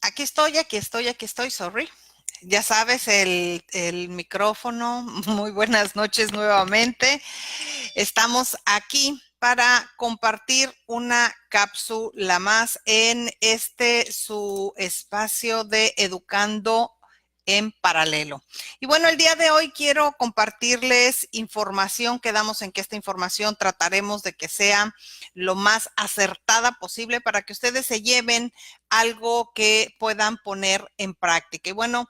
Aquí estoy, sorry. Ya sabes, el micrófono. Muy buenas noches nuevamente. Estamos aquí para compartir una cápsula más en su espacio de Educando en Paralelo. Y bueno, el día de hoy quiero compartirles información. Quedamos en que esta información trataremos de que sea lo más acertada posible para que ustedes se lleven algo que puedan poner en práctica. Y bueno,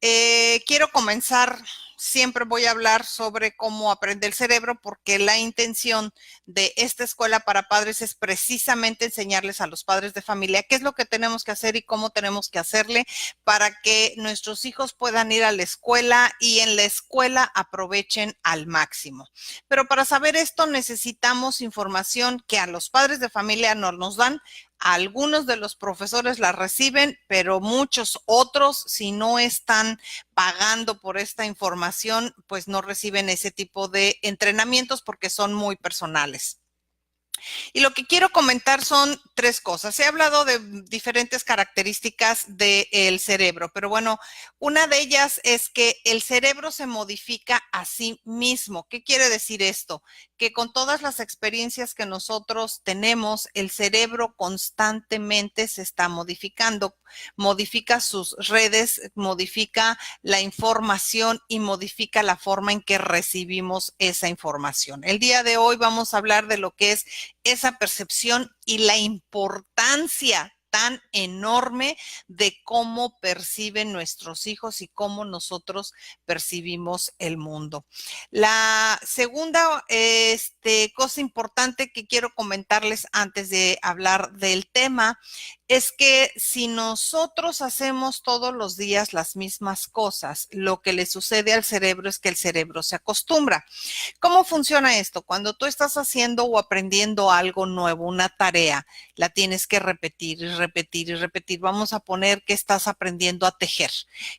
quiero comenzar, siempre voy a hablar sobre cómo aprende el cerebro, porque la intención de esta escuela para padres es precisamente enseñarles a los padres de familia qué es lo que tenemos que hacer y cómo tenemos que hacerle para que nuestros hijos puedan ir a la escuela y en la escuela aprovechen al máximo. Pero para saber esto necesitamos información que a los padres de familia no nos dan. Algunos de los profesores la reciben, pero muchos otros, si no están pagando por esta información, pues no reciben ese tipo de entrenamientos porque son muy personales. Y lo que quiero comentar son tres cosas. He hablado de diferentes características del cerebro, pero bueno, una de ellas es que el cerebro se modifica a sí mismo. ¿Qué quiere decir esto? Que con todas las experiencias que nosotros tenemos, el cerebro constantemente se está modificando, modifica sus redes, modifica la información y modifica la forma en que recibimos esa información. El día de hoy vamos a hablar de lo que es esa percepción y la importancia tan enorme de cómo perciben nuestros hijos y cómo nosotros percibimos el mundo. La segunda cosa importante que quiero comentarles antes de hablar del tema es que si nosotros hacemos todos los días las mismas cosas, lo que le sucede al cerebro es que el cerebro se acostumbra. ¿Cómo funciona esto? Cuando tú estás haciendo o aprendiendo algo nuevo, una tarea, la tienes que repetir y repetir y repetir. Vamos a poner que estás aprendiendo a tejer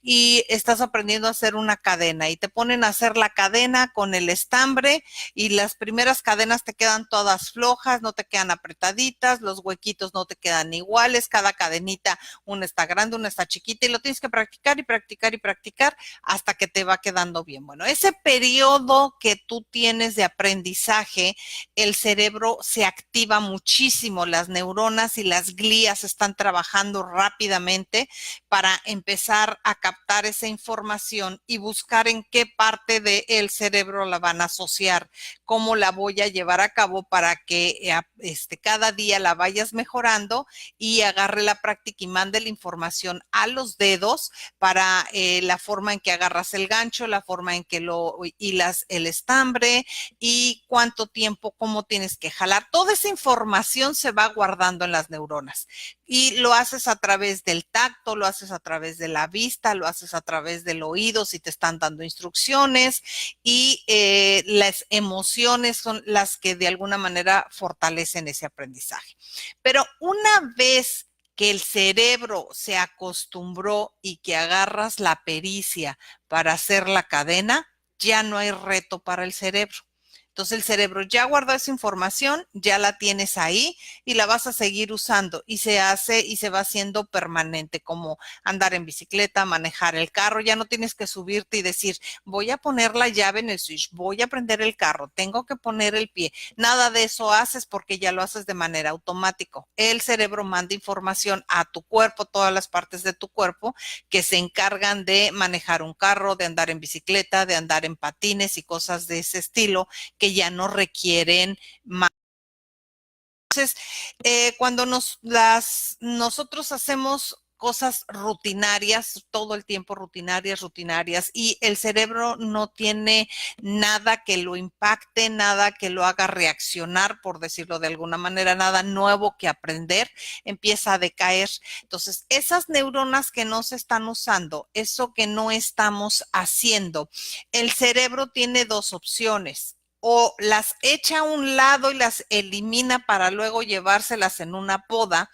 y estás aprendiendo a hacer una cadena y te ponen a hacer la cadena con el estambre y las primeras cadenas te quedan todas flojas, no te quedan apretaditas, los huequitos no te quedan iguales, cada cadenita, una está grande, una está chiquita y lo tienes que practicar y practicar y practicar hasta que te va quedando bien. Bueno, ese periodo que tú tienes de aprendizaje, el cerebro se activa muchísimo, las neuronas y las glías están trabajando rápidamente para empezar a captar esa información y buscar en qué parte del cerebro la van a asociar, cómo la voy a llevar a cabo para que cada día la vayas mejorando y agarre la práctica y mande la información a los dedos para la forma en que agarras el gancho, la forma en que lo hilas el estambre y cuánto tiempo, cómo tienes que jalar. Toda esa información se va guardando en las neuronas y lo haces a través del tacto, lo haces a través de la vista, lo haces a través del oído si te están dando instrucciones y las emociones son las que de alguna manera fortalecen ese aprendizaje. Pero una vez que el cerebro se acostumbró y que agarras la pericia para hacer la cadena, ya no hay reto para el cerebro. Entonces el cerebro ya guardó esa información, ya la tienes ahí y la vas a seguir usando y se hace y se va haciendo permanente, como andar en bicicleta, manejar el carro. Ya no tienes que subirte y decir, voy a poner la llave en el switch, voy a prender el carro, tengo que poner el pie. Nada de eso haces porque ya lo haces de manera automática. El cerebro manda información a tu cuerpo, todas las partes de tu cuerpo que se encargan de manejar un carro, de andar en bicicleta, de andar en patines y cosas de ese estilo que ya no requieren más. Entonces, cuando nosotros hacemos cosas rutinarias, todo el tiempo rutinarias, y el cerebro no tiene nada que lo impacte, nada que lo haga reaccionar, por decirlo de alguna manera, nada nuevo que aprender, empieza a decaer. Entonces, esas neuronas que no se están usando, eso que no estamos haciendo, el cerebro tiene dos opciones: o las echa a un lado y las elimina para luego llevárselas en una poda,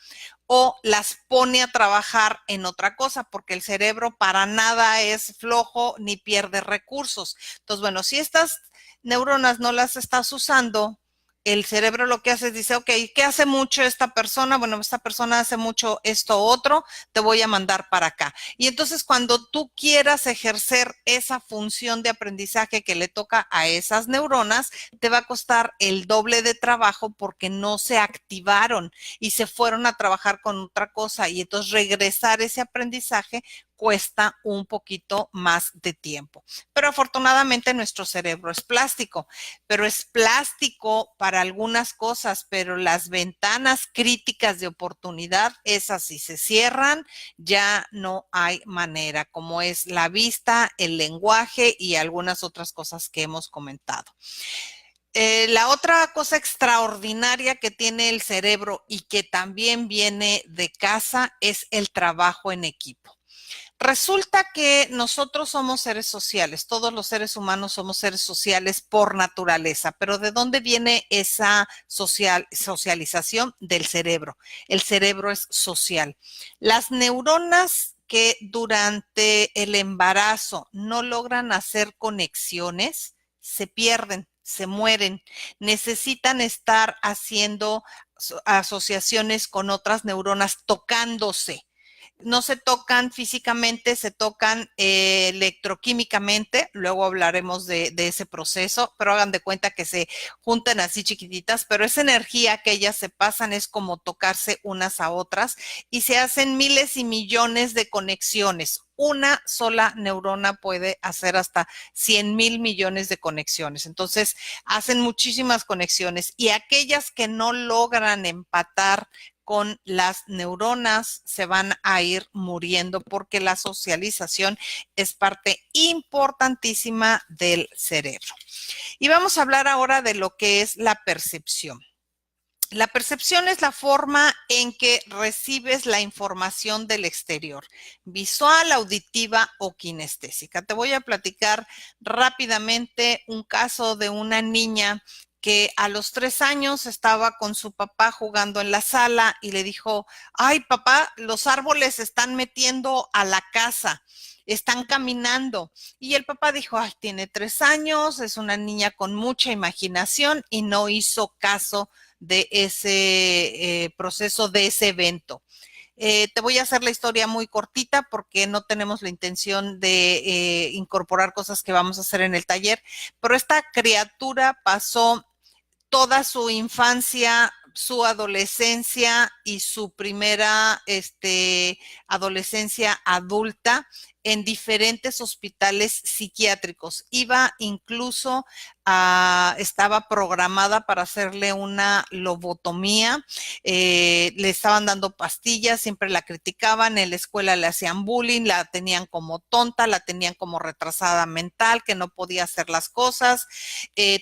o las pone a trabajar en otra cosa, porque el cerebro para nada es flojo ni pierde recursos. Entonces, bueno, si estas neuronas no las estás usando, el cerebro lo que hace es dice, ok, ¿qué hace mucho esta persona? Bueno, esta persona hace mucho esto otro, te voy a mandar para acá. Y entonces cuando tú quieras ejercer esa función de aprendizaje que le toca a esas neuronas, te va a costar el doble de trabajo porque no se activaron y se fueron a trabajar con otra cosa. Y entonces regresar ese aprendizaje cuesta un poquito más de tiempo. Pero afortunadamente nuestro cerebro es plástico, pero es plástico para algunas cosas, pero las ventanas críticas de oportunidad, esas si se cierran, ya no hay manera, como es la vista, el lenguaje y algunas otras cosas que hemos comentado. La otra cosa extraordinaria que tiene el cerebro y que también viene de casa es el trabajo en equipo. Resulta que nosotros somos seres sociales, todos los seres humanos somos seres sociales por naturaleza, pero ¿de dónde viene esa socialización? Del cerebro. El cerebro es social. Las neuronas que durante el embarazo no logran hacer conexiones, se pierden, se mueren, necesitan estar haciendo asociaciones con otras neuronas tocándose. No se tocan físicamente, se tocan electroquímicamente, luego hablaremos de ese proceso, pero hagan de cuenta que se juntan así chiquititas, pero esa energía que ellas se pasan es como tocarse unas a otras y se hacen miles y millones de conexiones. Una sola neurona puede hacer hasta 100,000 millones de conexiones. Entonces, hacen muchísimas conexiones y aquellas que no logran empatar con las neuronas se van a ir muriendo porque la socialización es parte importantísima del cerebro. Y vamos a hablar ahora de lo que es la percepción. La percepción es la forma en que recibes la información del exterior, visual, auditiva o kinestésica. Te voy a platicar rápidamente un caso de una niña que a los 3 años estaba con su papá jugando en la sala y le dijo, ay papá, los árboles se están metiendo a la casa, están caminando. Y el papá dijo, ay, tiene 3 años, es una niña con mucha imaginación y no hizo caso de ese proceso, de ese evento. Te voy a hacer la historia muy cortita porque no tenemos la intención de incorporar cosas que vamos a hacer en el taller, pero esta criatura pasó toda su infancia, su adolescencia y su primera adolescencia adulta en diferentes hospitales psiquiátricos. Iba incluso estaba programada para hacerle una lobotomía, le estaban dando pastillas, siempre la criticaban, en la escuela le hacían bullying, la tenían como tonta, la tenían como retrasada mental, que no podía hacer las cosas,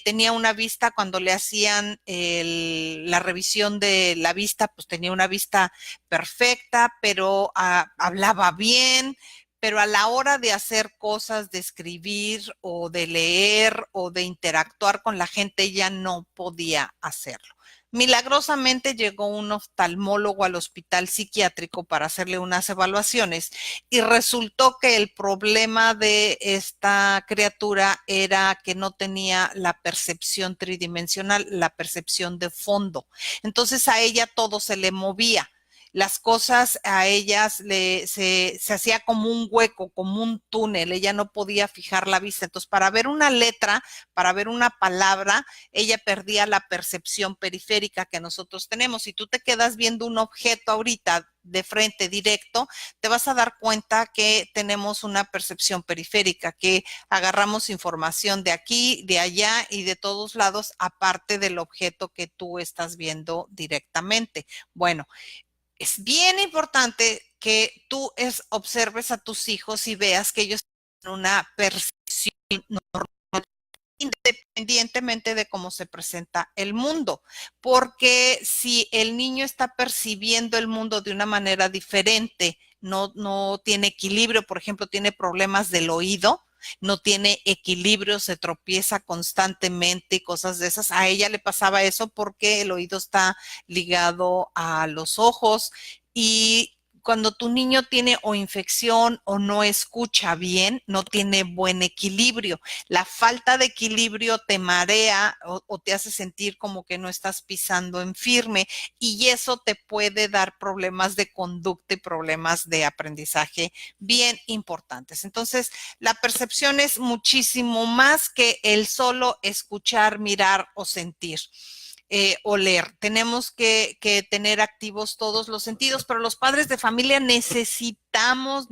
tenía una vista cuando le hacían la revisión de la vista, pues tenía una vista perfecta, pero hablaba bien, pero a la hora de hacer cosas, de escribir o de leer o de interactuar con la gente, ella no podía hacerlo. Milagrosamente llegó un oftalmólogo al hospital psiquiátrico para hacerle unas evaluaciones y resultó que el problema de esta criatura era que no tenía la percepción tridimensional, la percepción de fondo. Entonces a ella todo se le movía. Las cosas a ellas se hacía como un hueco, como un túnel, ella no podía fijar la vista. Entonces, para ver una letra, para ver una palabra, ella perdía la percepción periférica que nosotros tenemos. Si tú te quedas viendo un objeto ahorita de frente directo, te vas a dar cuenta que tenemos una percepción periférica, que agarramos información de aquí, de allá y de todos lados, aparte del objeto que tú estás viendo directamente. Bueno, es bien importante que tú observes a tus hijos y veas que ellos tienen una percepción normal, independientemente de cómo se presenta el mundo, porque si el niño está percibiendo el mundo de una manera diferente, no tiene equilibrio, por ejemplo, tiene problemas del oído, no tiene equilibrio, se tropieza constantemente y cosas de esas. A ella le pasaba eso porque el oído está ligado a los ojos y cuando tu niño tiene o infección o no escucha bien, no tiene buen equilibrio. La falta de equilibrio te marea o te hace sentir como que no estás pisando en firme, y eso te puede dar problemas de conducta y problemas de aprendizaje bien importantes. Entonces, la percepción es muchísimo más que el solo escuchar, mirar o sentir. Oler. Tenemos que tener activos todos los sentidos, pero los padres de familia necesitamos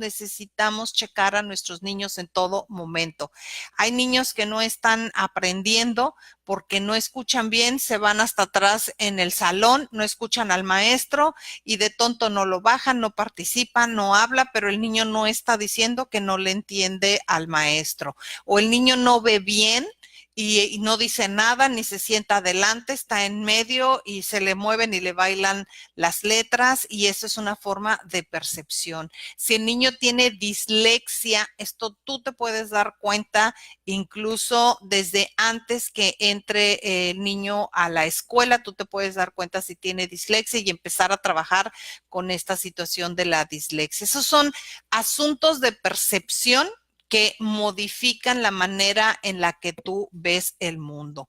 checar a nuestros niños en todo momento. Hay niños que no están aprendiendo porque no escuchan bien, se van hasta atrás en el salón, no escuchan al maestro y de tonto no lo bajan, no participan, no habla, pero el niño no está diciendo que no le entiende al maestro. O el niño no ve bien y no dice nada, ni se sienta adelante, está en medio y se le mueven y le bailan las letras, y eso es una forma de percepción. Si el niño tiene dislexia, esto tú te puedes dar cuenta incluso desde antes que entre el niño a la escuela. Tú te puedes dar cuenta si tiene dislexia y empezar a trabajar con esta situación de la dislexia. Esos son asuntos de percepción que modifican la manera en la que tú ves el mundo,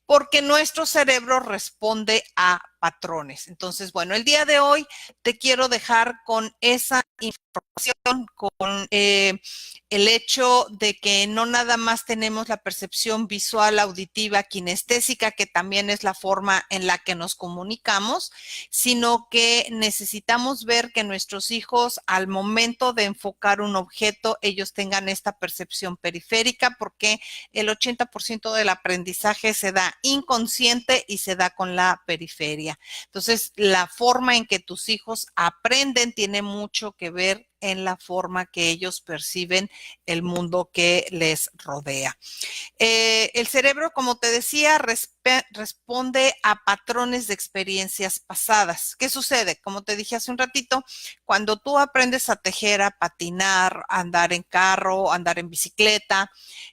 porque nuestro cerebro responde a patrones. Entonces, bueno, el día de hoy te quiero dejar con esa información, con el hecho de que no nada más tenemos la percepción visual, auditiva, kinestésica, que también es la forma en la que nos comunicamos, sino que necesitamos ver que nuestros hijos, al momento de enfocar un objeto, ellos tengan esta percepción periférica, porque el 80% del aprendizaje se da inconsciente y se da con la periferia. Entonces, la forma en que tus hijos aprenden tiene mucho que ver en la forma que ellos perciben el mundo que les rodea. El cerebro, como te decía, responde a patrones de experiencias pasadas. ¿Qué sucede? Como te dije hace un ratito, cuando tú aprendes a tejer, a patinar, a andar en carro, a andar en bicicleta,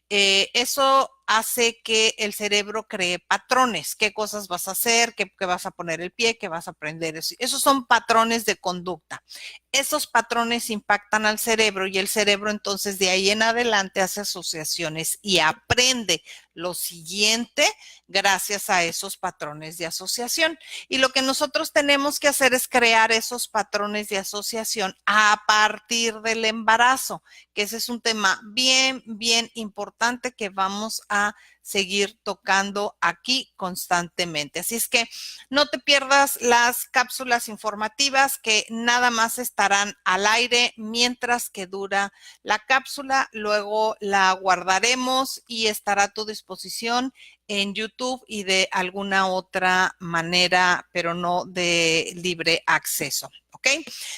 eso hace que el cerebro cree patrones. ¿Qué cosas vas a hacer? ¿Qué vas a poner el pie? ¿Qué vas a aprender? Esos son patrones de conducta. Esos patrones impactan al cerebro y el cerebro entonces de ahí en adelante hace asociaciones y aprende lo siguiente gracias a esos patrones de asociación. Y lo que nosotros tenemos que hacer es crear esos patrones de asociación a partir del embarazo, que ese es un tema bien, bien importante que vamos a seguir tocando aquí constantemente. Así es que no te pierdas las cápsulas informativas, que nada más estarán al aire mientras que dura la cápsula. Luego la guardaremos y estará a tu disposición en YouTube y de alguna otra manera, pero no de libre acceso. ¿Ok?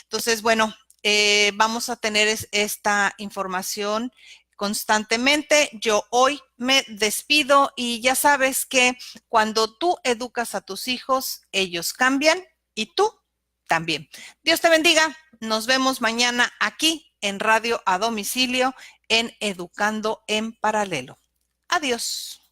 Entonces, bueno, vamos a tener esta información constantemente. Yo hoy me despido y ya sabes que cuando tú educas a tus hijos, ellos cambian y tú también. Dios te bendiga. Nos vemos mañana aquí en Radio a Domicilio en Educando en Paralelo. Adiós.